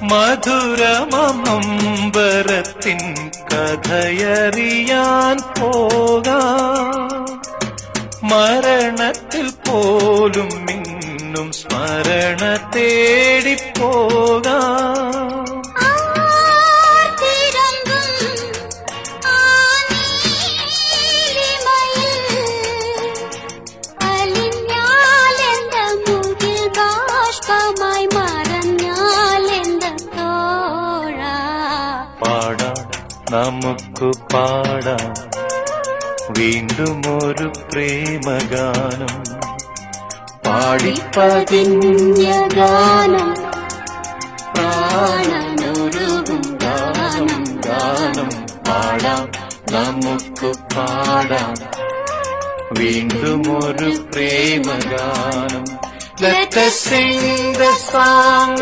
മധുരമമ്പരത്തിൻ കഥയറിയാൻ പോകാം. മരണത്തിൽ പോലും മിന്നും സ്മരണ തേടിപ്പോകാം. നമുക്ക് പാടാം വീണ്ടും ഒരു പ്രേമഗാനം. പാടിപ്പതിഞ്ഞ ഗാനം, പ്രാണനൊരുകും ഗാനം, ഗാനം പാടാം നമുക്ക് പാടാം വീണ്ടും ഒരു പ്രേമഗാനം. Let us sing the song.